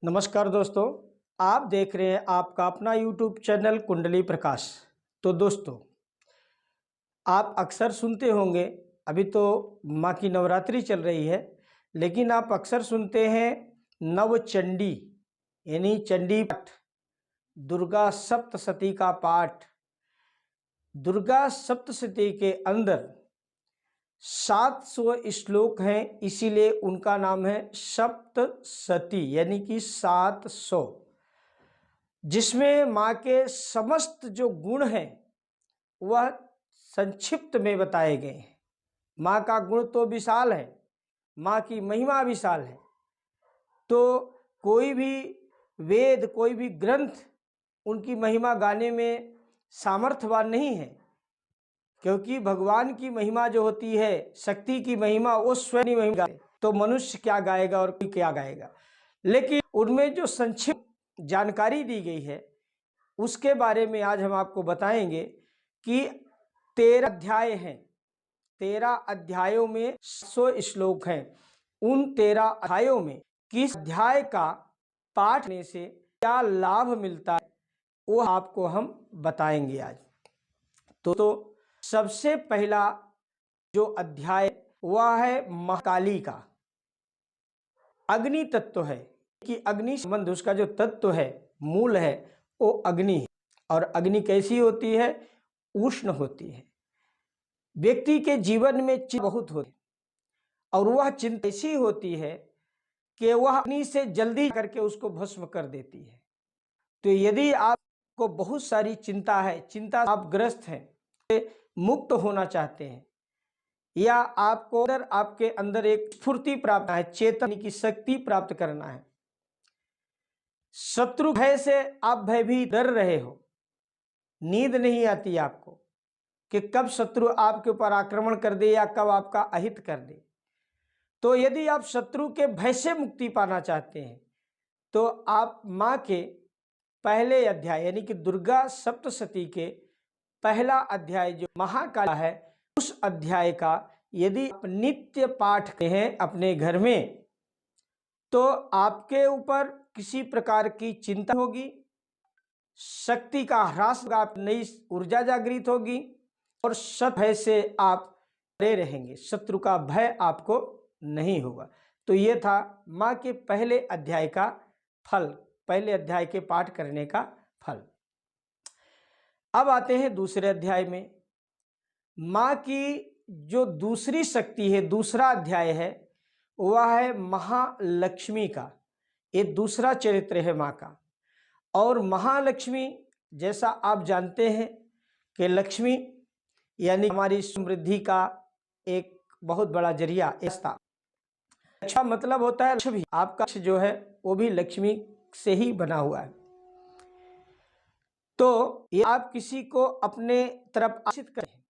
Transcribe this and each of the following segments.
नमस्कार दोस्तों, आप देख रहे हैं आपका अपना YouTube चैनल कुंडली प्रकाश। तो दोस्तों, आप अक्सर सुनते होंगे, अभी तो माँ की नवरात्रि चल रही है, लेकिन आप अक्सर सुनते हैं नवचंडी यानी चंडी पाठ, दुर्गा सप्तशती का पाठ। दुर्गा सप्तशती के अंदर 700 श्लोक हैं, इसीलिए उनका नाम है सप्तशती यानी कि 700, जिसमें माँ के समस्त जो गुण हैं वह संक्षिप्त में बताए गए हैं। माँ का गुण तो विशाल है, माँ की महिमा विशाल है। तो कोई भी वेद, कोई भी ग्रंथ उनकी महिमा गाने में सामर्थ्यवान नहीं है, क्योंकि भगवान की महिमा जो होती है, शक्ति की महिमा, वो स्वयं महिमा गाए, तो मनुष्य क्या गाएगा और कोई क्या गाएगा। लेकिन उनमें जो संक्षिप्त जानकारी दी गई है उसके बारे में आज हम आपको बताएंगे कि 13 अध्याय हैं। 13 अध्यायों में 100 श्लोक हैं। उन 13 अध्यायों में किस अध्याय का पाठ करने से क्या लाभ मिलता है वो आपको हम बताएंगे आज। तो सबसे पहला जो अध्याय वह है महाकाली का। अग्नि तत्व है कि अग्नि संबंध, उसका जो तत्व है, मूल है, वो अग्नि है। और अग्नि कैसी होती है? उष्ण होती है। व्यक्ति के जीवन में चिंता बहुत होती है, और वह चिंता ऐसी होती है कि वह अग्नि से जल्दी करके उसको भस्म कर देती है। तो यदि आपको बहुत सारी चिंता है, चिंता आप ग्रस्त हैं, मुक्त होना चाहते हैं, या आपको आपके अंदर एक स्फूर्ति प्राप्त है, चेतन की शक्ति प्राप्त करना है, शत्रु भय से आप भयभीत डर रहे हो, नींद नहीं आती आपको कि कब शत्रु आपके ऊपर आक्रमण कर दे या कब आपका अहित कर दे, तो यदि आप शत्रु के भय से मुक्ति पाना चाहते हैं तो आप माँ के पहले अध्याय यानी कि दुर्गा सप्तशती के पहला अध्याय जो महाकाल है, उस अध्याय का यदि आप नित्य पाठ करते हैं अपने घर में, तो आपके ऊपर किसी प्रकार की चिंता होगी, शक्ति का ह्रास होगा, आप नई ऊर्जा जागृत होगी, और शत्रु भय से आप परे रहेंगे, शत्रु का भय आपको नहीं होगा। तो ये था माँ के पहले अध्याय का फल, पहले अध्याय के पाठ करने का फल। अब आते हैं दूसरे अध्याय में। माँ की जो दूसरी शक्ति है, दूसरा अध्याय है, वह है महालक्ष्मी का। ये दूसरा चरित्र है माँ का। और महालक्ष्मी, जैसा आप जानते हैं कि लक्ष्मी यानी हमारी समृद्धि का एक बहुत बड़ा जरिया, ऐसा अच्छा मतलब होता है लक्ष्मी। आपका जो है वो भी लक्ष्मी से ही बना हुआ है। तो ये आप किसी को अपने तरफ आकर्षित करें,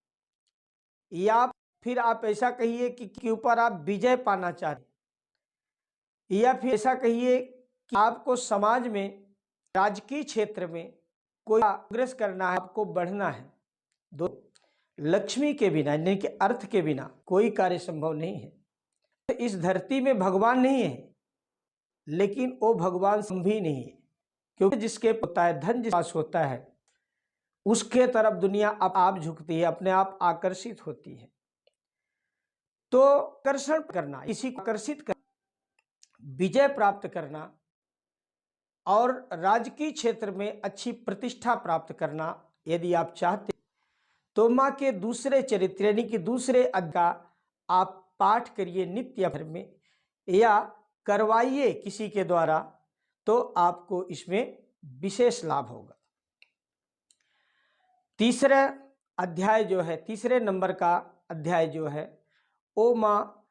या फिर आप ऐसा कहिए कि ऊपर आप विजय पाना चाहते, या फिर ऐसा कहिए कि आपको समाज में, राजकीय क्षेत्र में कोई प्रोग्रेस करना है, आपको बढ़ना है। दो, लक्ष्मी के बिना यानी कि अर्थ के बिना कोई कार्य संभव नहीं है। तो इस धरती में भगवान नहीं है, लेकिन वो भगवान संभी नहीं है, क्योंकि जिसके होता है धन, जिसके पास होता है, उसके तरफ दुनिया आप झुकती है, अपने आप आकर्षित होती है। तो आकर्षण करना, किसी को आकर्षित करना, विजय प्राप्त करना और राजकीय क्षेत्र में अच्छी प्रतिष्ठा प्राप्त करना यदि आप चाहते, तो माँ के दूसरे चरित्र यानी कि दूसरे अध्याय आप पाठ करिए नित्य भर में, या करवाइए किसी के द्वारा, तो आपको इसमें विशेष लाभ होगा। तीसरा अध्याय जो है, तीसरे नंबर का अध्याय जो है, ओ माँ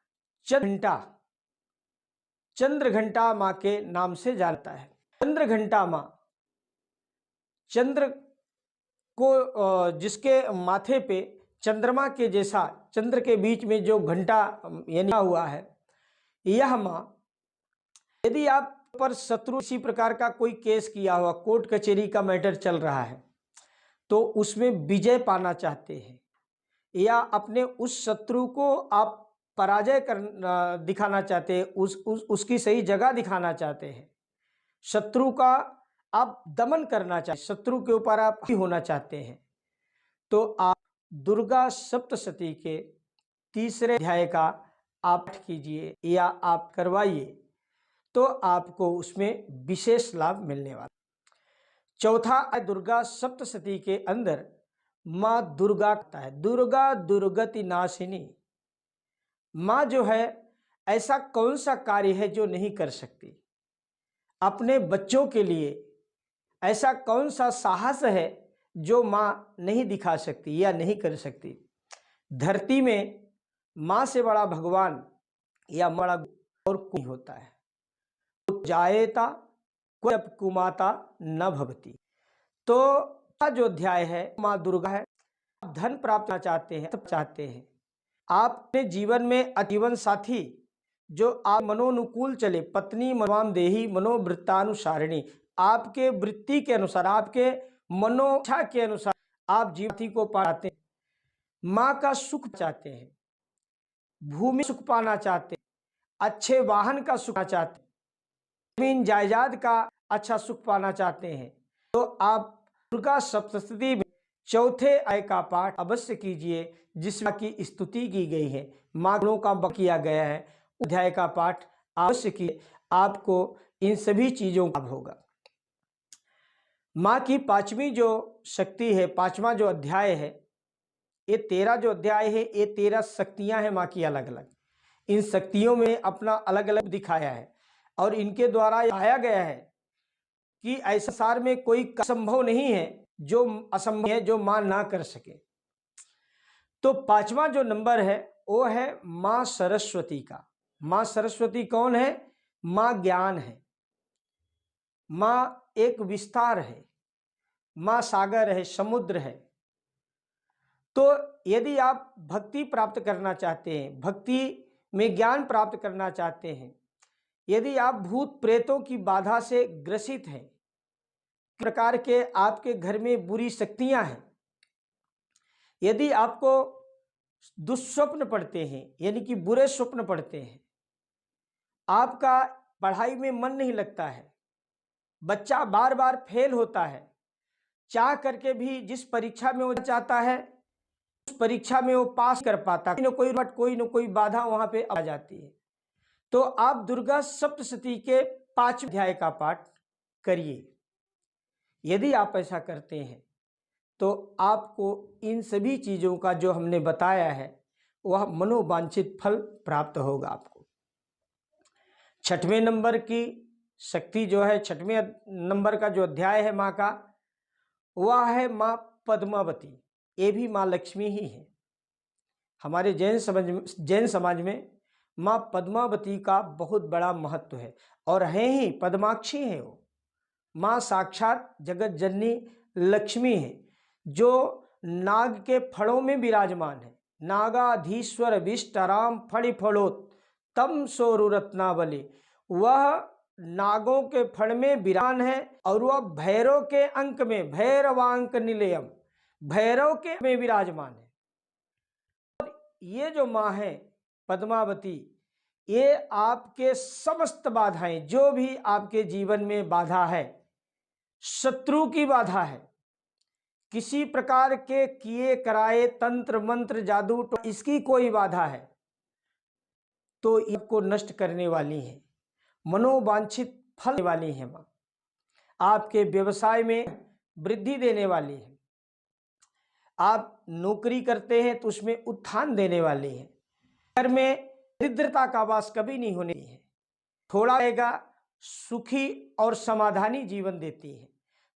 चंद्रघंटा माँ के नाम से जानता है। चंद्रघंटा माँ, चंद्र को, जिसके माथे पे चंद्रमा के जैसा, चंद्र के बीच में जो घंटा यानी हुआ है, यह माँ, यदि आप पर शत्रु इसी प्रकार का कोई केस किया हुआ, कोर्ट कचहरी का मैटर चल रहा है, तो उसमें विजय पाना चाहते हैं, या अपने उस शत्रु को आप पराजय कर दिखाना चाहते हैं, उसकी सही जगह दिखाना चाहते हैं, शत्रु का आप दमन करना चाहते, शत्रु के ऊपर आप हावी होना चाहते हैं, तो आप दुर्गा सप्तशती के तीसरे अध्याय का आप पाठ कीजिए या आप करवाइए, तो आपको उसमें विशेष लाभ मिलने वाला। चौथा, दुर्गा सप्तशती के अंदर माँ दुर्गा कहता है, दुर्गा दुर्गति नाशिनी। माँ जो है, ऐसा कौन सा कार्य है जो नहीं कर सकती? अपने बच्चों के लिए ऐसा कौन सा साहस है जो माँ नहीं दिखा सकती या नहीं कर सकती? धरती में माँ से बड़ा भगवान या बड़ा और कोई होता है। तो जायेता कोई कुमाता न भवती। तो जो अध्याय है माँ दुर्गा है। आप धन प्राप्त करना चाहते हैं, तब चाहते हैं आप अपने जीवन में जीवन साथी जो आप मनोनुकूल चले, पत्नी मनोवाम देही मनोवृत्तानुसारिणी, आपके वृत्ति के अनुसार, आपके मनोइच्छा के अनुसार आप जीवन को पाते हैं। माँ का सुख चाहते हैं, भूमि सुख पाना चाहते हैं, अच्छे वाहन का सुख पाना चाहते हैं, जमीन जायदाद का अच्छा सुख पाना चाहते हैं, तो आप दुर्गा सप्तशती में चौथे अध्याय का पाठ अवश्य कीजिए, जिसमें की स्तुति की गई है, माँ गुणों का वर्णन किया गया है। अध्याय का पाठ अवश्य कीजिए, आपको इन सभी चीजों का लाभ होगा। माँ की पांचवी जो शक्ति है, पांचवा जो अध्याय है, ये 13 जो अध्याय है, ये 13 शक्तियां हैं माँ की अलग अलग। इन शक्तियों में अपना अलग अलग दिखाया है और इनके द्वारा आया गया है कि ऐसा संसार में कोई असंभव नहीं है जो असंभव है, जो माँ ना कर सके। तो पांचवा जो नंबर है वो है माँ सरस्वती का। माँ सरस्वती कौन है? माँ ज्ञान है, माँ एक विस्तार है, माँ सागर है, समुद्र है। तो यदि आप भक्ति प्राप्त करना चाहते हैं, भक्ति में ज्ञान प्राप्त करना चाहते हैं, यदि आप भूत प्रेतों की बाधा से ग्रसित हैं, प्रकार के आपके घर में बुरी शक्तियां हैं, यदि आपको दुस्वप्न पड़ते हैं, यानी कि बुरे स्वप्न पड़ते हैं, आपका पढ़ाई में मन नहीं लगता है, बच्चा बार बार फेल होता है, चाह करके भी जिस परीक्षा में वो चाहता है उस परीक्षा में वो पास कर पाता, कोई न कोई बाधा वहां पे आ जाती है, तो आप दुर्गा सप्तशती के 5 अध्याय का पाठ करिए। यदि आप ऐसा करते हैं तो आपको इन सभी चीजों का जो हमने बताया है वह मनोवांछित फल प्राप्त होगा आपको। छठवें नंबर की शक्ति जो है, छठवें नंबर का जो अध्याय है माँ का, वह है माँ पद्मावती। ये भी माँ लक्ष्मी ही है। हमारे जैन समाज में माँ पद्मावती का बहुत बड़ा महत्व है और है ही, पद्माक्षी है वो। माँ साक्षात जगत जननी लक्ष्मी है जो नाग के फड़ों में विराजमान है। नागाधीश्वर विष्टराम फणि फड़ोत तम सोरु रत्नावली, वह नागों के फड़ में विराजमान है और वह भैरव के अंक में, भैरवांक निलयम, भैरव के में विराजमान है। ये जो माँ है पद्मावती, ये आपके समस्त बाधाएं, जो भी आपके जीवन में बाधा है, शत्रु की बाधा है, किसी प्रकार के किए कराए तंत्र मंत्र जादू तो इसकी कोई बाधा है तो इसको नष्ट करने वाली है, मनोवांछित फल देने वाली है माँ। आपके व्यवसाय में वृद्धि देने वाली है, आप नौकरी करते हैं तो उसमें उत्थान देने वाली है, घर में दरिद्रता का वास कभी नहीं होने है, थोड़ा रहेगा, सुखी और समाधानी जीवन देती है।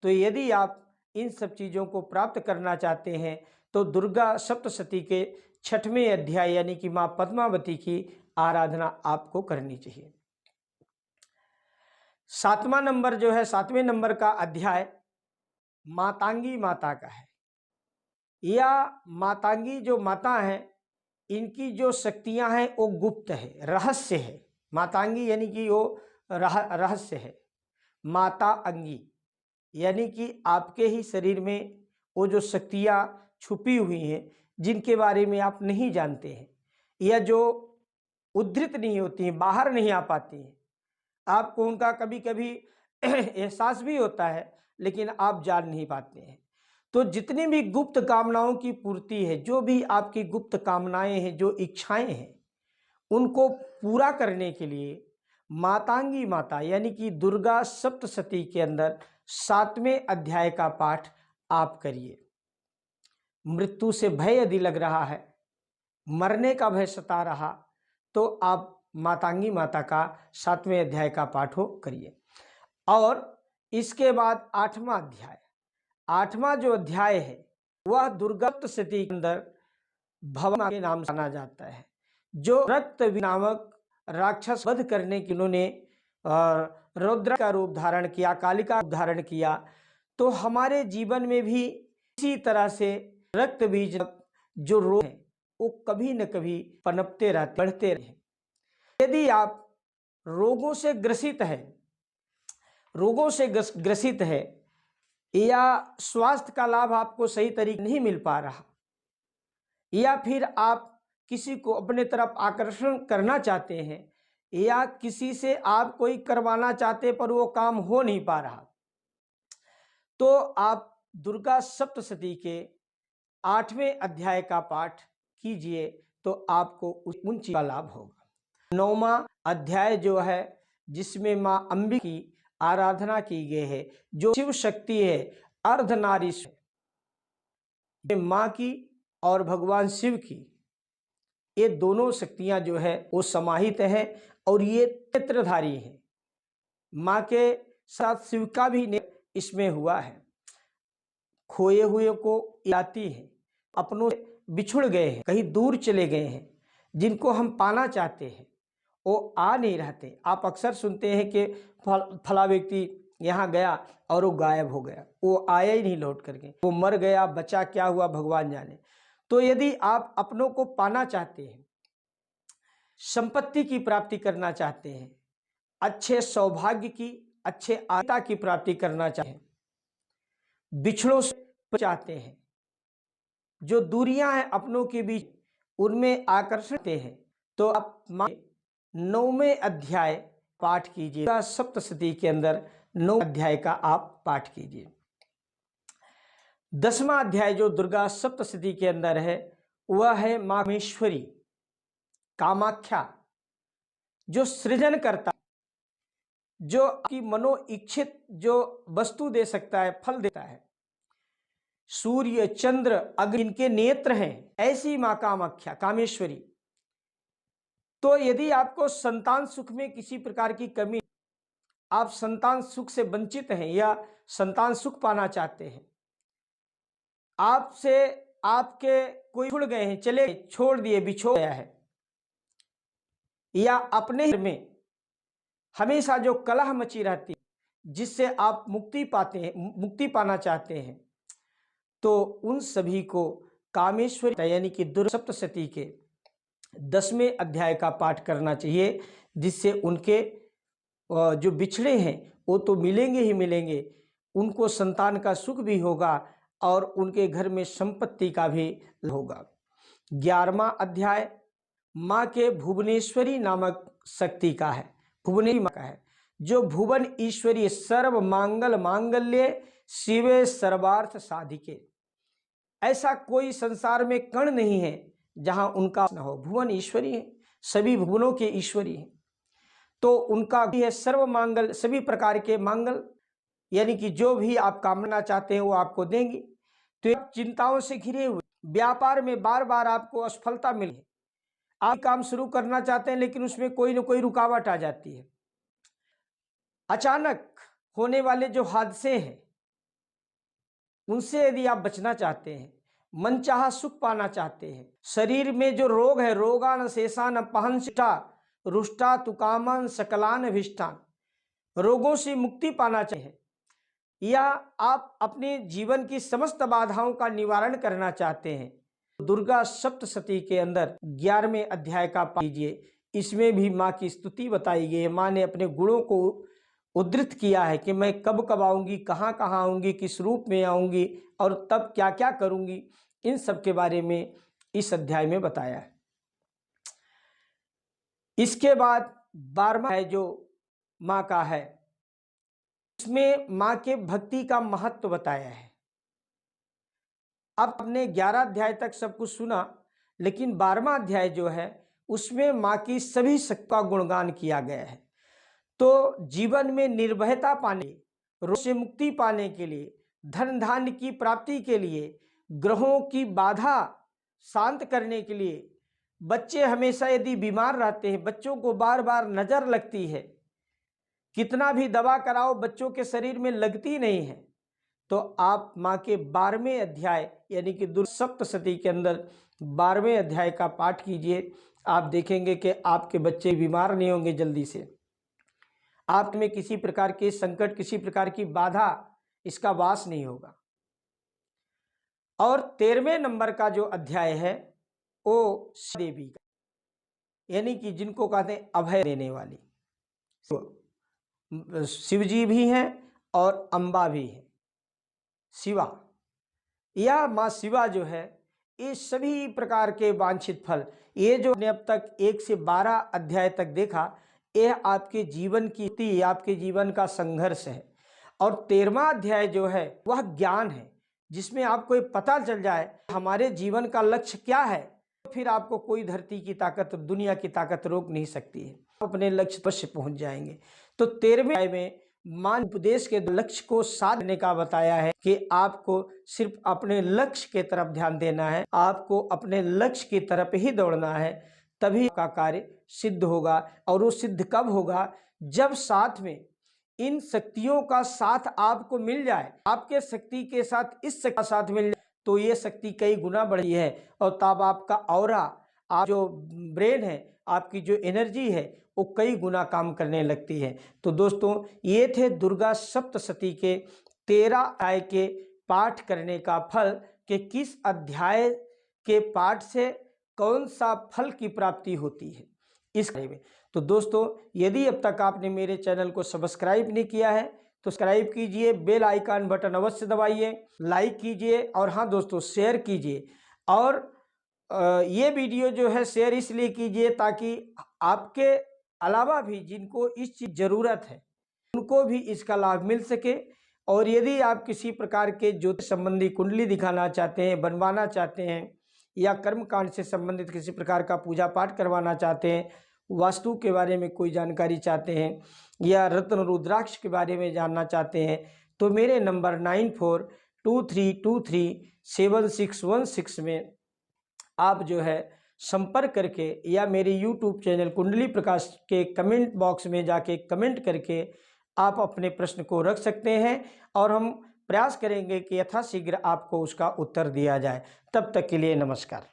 तो यदि आप इन सब चीज़ों को प्राप्त करना चाहते हैं तो दुर्गा सप्तशती के 6वें अध्याय यानी कि माँ पद्मावती की आराधना आपको करनी चाहिए। 7वां नंबर जो है, 7वें नंबर का अध्याय मातांगी माता का है। या मातांगी जो माता है, इनकी जो शक्तियां हैं वो गुप्त है, रहस्य है। मातांगी यानी कि वो रहस्य है। माता अंगी यानी कि आपके ही शरीर में वो जो शक्तियां छुपी हुई हैं जिनके बारे में आप नहीं जानते हैं या जो उद्धृत नहीं होती हैं, बाहर नहीं आ पाती हैं, आपको उनका कभी कभी एहसास भी होता है, लेकिन आप जान नहीं पाते हैं। तो जितनी भी गुप्त कामनाओं की पूर्ति है, जो भी आपकी गुप्त कामनाएं हैं, जो इच्छाएं हैं, उनको पूरा करने के लिए मातांगी माता यानी कि दुर्गा सप्तशती के अंदर 7वें अध्याय का पाठ आप करिए। मृत्यु से भय यदि लग रहा है, मरने का भय सता रहा, तो आप मातांगी माता का 7वें अध्याय का पाठ हो करिए। और इसके बाद 8वां अध्याय, 8वां जो अध्याय है वह दुर्गा सप्तशती के अंदर भवा के नाम से जाना जाता है। जो रक्त नामक राक्षस वध करने के उन्होंने रौद्र का रूप धारण किया, कालिका रूप धारण किया, तो हमारे जीवन में भी इसी तरह से रक्त बीज जो रोग है वो कभी न कभी पनपते रहते, बढ़ते रहे। यदि आप रोगों से ग्रसित है, रोगों से ग्रसित है, या स्वास्थ्य का लाभ आपको सही तरीके नहीं मिल पा रहा, या फिर आप किसी को अपने तरफ आकर्षण करना चाहते हैं, या किसी से आप कोई करवाना चाहते पर वो काम हो नहीं पा रहा, तो आप दुर्गा सप्तशती के 8वें अध्याय का पाठ कीजिए, तो आपको उन चीज का लाभ होगा। 9वां अध्याय जो है, जिसमें मां अंबे की आराधना की गई है, जो शिव शक्ति है, अर्धनारीश्वर, मां की और भगवान शिव की, ये दोनों शक्तियां जो है वो समाहित हैं, और ये नेत्रधारी हैं। मां के साथ शिव का भी नेत्र इसमें हुआ है। खोए हुए को लाती है, अपनों से बिछुड़ गए हैं, कहीं दूर चले गए हैं, जिनको हम पाना चाहते हैं वो आ नहीं रहते। आप अक्सर सुनते हैं कि फला व्यक्ति यहाँ गया और वो गायब हो गया, वो आया ही नहीं लौट करके, वो मर गया, बचा क्या हुआ भगवान जाने। तो यदि आप अपनों को पाना चाहते हैं, संपत्ति की प्राप्ति करना चाहते हैं, अच्छे सौभाग्य की, अच्छे आयता की प्राप्ति करना चाहते हैं, बिछड़ों से चाहते हैं, जो दूरियां हैं अपनों के बीच उनमें आकर्षण हैं, तो आप 9वें अध्याय पाठ कीजिए। सप्तशती के अंदर 9 अध्याय का आप पाठ कीजिए। 10वां अध्याय जो दुर्गा सप्तशती के अंदर है वह है मां कामेश्वरी, कामाख्या, जो सृजन करता, जो आपकी मनो इच्छित जो वस्तु दे सकता है, फल देता है। सूर्य, चंद्र, अग्नि इनके नेत्र हैं, ऐसी मां कामाख्या, कामेश्वरी। तो यदि आपको संतान सुख में किसी प्रकार की कमी, आप संतान सुख से वंचित हैं या संतान सुख पाना चाहते हैं, आपसे आपके कोई छुड़ गए हैं, चले छोड़ दिए, बिछोड़ गया है, या अपने में हमेशा जो कलह मची रहती है जिससे आप मुक्ति पाते हैं, मुक्ति पाना चाहते हैं, तो उन सभी को कामेश्वरी यानी कि दुर्गा सप्तशती के 10वें अध्याय का पाठ करना चाहिए, जिससे उनके जो बिछड़े हैं वो तो मिलेंगे ही मिलेंगे, उनको संतान का सुख भी होगा और उनके घर में संपत्ति का भी होगा। 11वां अध्याय माँ के भुवनेश्वरी नामक शक्ति का है, भुवनेश्वरी माँ का है, जो भुवन ईश्वरी, सर्व मांगल मांगल्ये शिवे सर्वार्थ साधिके। ऐसा कोई संसार में कण नहीं है जहां उनका न हो। भुवन ईश्वरी है, सभी भुवनों के ईश्वरी हैं, तो उनका भी है सर्व मांगल, सभी प्रकार के मांगल, यानी कि जो भी आप कामना चाहते हैं वो आपको देंगे। तो आप चिंताओं से घिरे हुए, व्यापार में बार बार आपको असफलता मिले, आप काम शुरू करना चाहते हैं लेकिन उसमें कोई ना कोई रुकावट आ जाती है। अचानक होने वाले जो हादसे हैं उनसे यदि आप बचना चाहते हैं, मनचाहा सुख पाना चाहते हैं, शरीर में जो रोग है, रोगान शेषान पहंसिष्ठा रुष्टा तुकामन सकलान अभिष्ठान, रोगों से मुक्ति पाना चाहिए, या आप अपने जीवन की समस्त बाधाओं का निवारण करना चाहते हैं, दुर्गा सप्तशती के अंदर 11वें अध्याय का पाठ कीजिए। इसमें भी माँ की स्तुति बताई गई है। माँ ने अपने गुणों को उद्धृत किया है कि मैं कब कब आऊँगी, कहाँ कहाँ आऊँगी, किस रूप में आऊँगी और तब क्या क्या करूँगी, इन सब के बारे में इस अध्याय में बताया है। इसके बाद 12वां है जो माँ का है इसमें माँ के भक्ति का महत्व बताया है। अब आपने 11 अध्याय तक सब कुछ सुना, लेकिन 12वां अध्याय जो है उसमें माँ की सभी शक्ति का गुणगान किया गया है। तो जीवन में निर्भयता पाने, रोग से मुक्ति पाने के लिए, धन धान्य की प्राप्ति के लिए, ग्रहों की बाधा शांत करने के लिए, बच्चे हमेशा यदि बीमार रहते हैं, बच्चों को बार बार नजर लगती है, कितना भी दवा कराओ बच्चों के शरीर में लगती नहीं है, तो आप माँ के 12वें अध्याय यानी कि दुर्सप्तशती के अंदर 12वें अध्याय का पाठ कीजिए। आप देखेंगे कि आपके बच्चे बीमार नहीं होंगे जल्दी से, आप में किसी प्रकार के संकट, किसी प्रकार की बाधा इसका वास नहीं होगा। और 13वें नंबर का जो अध्याय है वो देवी का, यानी कि जिनको कहते हैं अभय देने वाली, शिव जी भी हैं और अम्बा भी है। शिवा या माँ शिवा जो है, ये सभी प्रकार के वांछित फल, ये जो ने अब तक 1 से 12 अध्याय तक देखा, यह आपके जीवन की, आपके जीवन का संघर्ष है। और 13वां अध्याय जो है वह ज्ञान है, जिसमें आपको ये पता चल जाए हमारे जीवन का लक्ष्य क्या है, फिर आपको कोई धरती की ताकत, दुनिया की ताकत रोक नहीं सकती है, आप अपने लक्ष्य पर पहुंच जाएंगे। तो 13वें अध्याय में मान उपदेश के लक्ष्य को साधने का बताया है कि आपको सिर्फ अपने लक्ष्य के तरफ ध्यान देना है, आपको अपने लक्ष्य की तरफ ही दौड़ना है, तभी का कार्य सिद्ध होगा। और वो सिद्ध कब होगा? जब साथ में इन शक्तियों का साथ आपको मिल जाए, आपके शक्ति के साथ इस शक्ति का साथ मिल जाए तो ये शक्ति कई गुना बढ़ी है, और तब आपका ऑरा, आप जो ब्रेन है, आपकी जो एनर्जी है वो कई गुना काम करने लगती है। तो दोस्तों, ये थे दुर्गा सप्तशती के 13 अध्याय के पाठ करने का फल, कि किस अध्याय के पाठ से कौन सा फल की प्राप्ति होती है इस बारे में। तो दोस्तों, यदि अब तक आपने मेरे चैनल को सब्सक्राइब नहीं किया है तो सब्सक्राइब कीजिए, बेल आइकन बटन अवश्य दबाइए, लाइक कीजिए, और हाँ दोस्तों शेयर कीजिए। और ये वीडियो जो है शेयर इसलिए कीजिए ताकि आपके अलावा भी जिनको इस चीज़ ज़रूरत है उनको भी इसका लाभ मिल सके। और यदि आप किसी प्रकार के ज्योतिष संबंधी कुंडली दिखाना चाहते हैं, बनवाना चाहते हैं, या कर्मकांड से संबंधित किसी प्रकार का पूजा पाठ करवाना चाहते हैं, वास्तु के बारे में कोई जानकारी चाहते हैं, या रत्न रुद्राक्ष के बारे में जानना चाहते हैं, तो मेरे नंबर 9423237616 में आप जो है संपर्क करके, या मेरे YouTube चैनल कुंडली प्रकाश के कमेंट बॉक्स में जाके कमेंट करके आप अपने प्रश्न को रख सकते हैं, और हम प्रयास करेंगे कि यथाशीघ्र आपको उसका उत्तर दिया जाए। तब तक के लिए नमस्कार।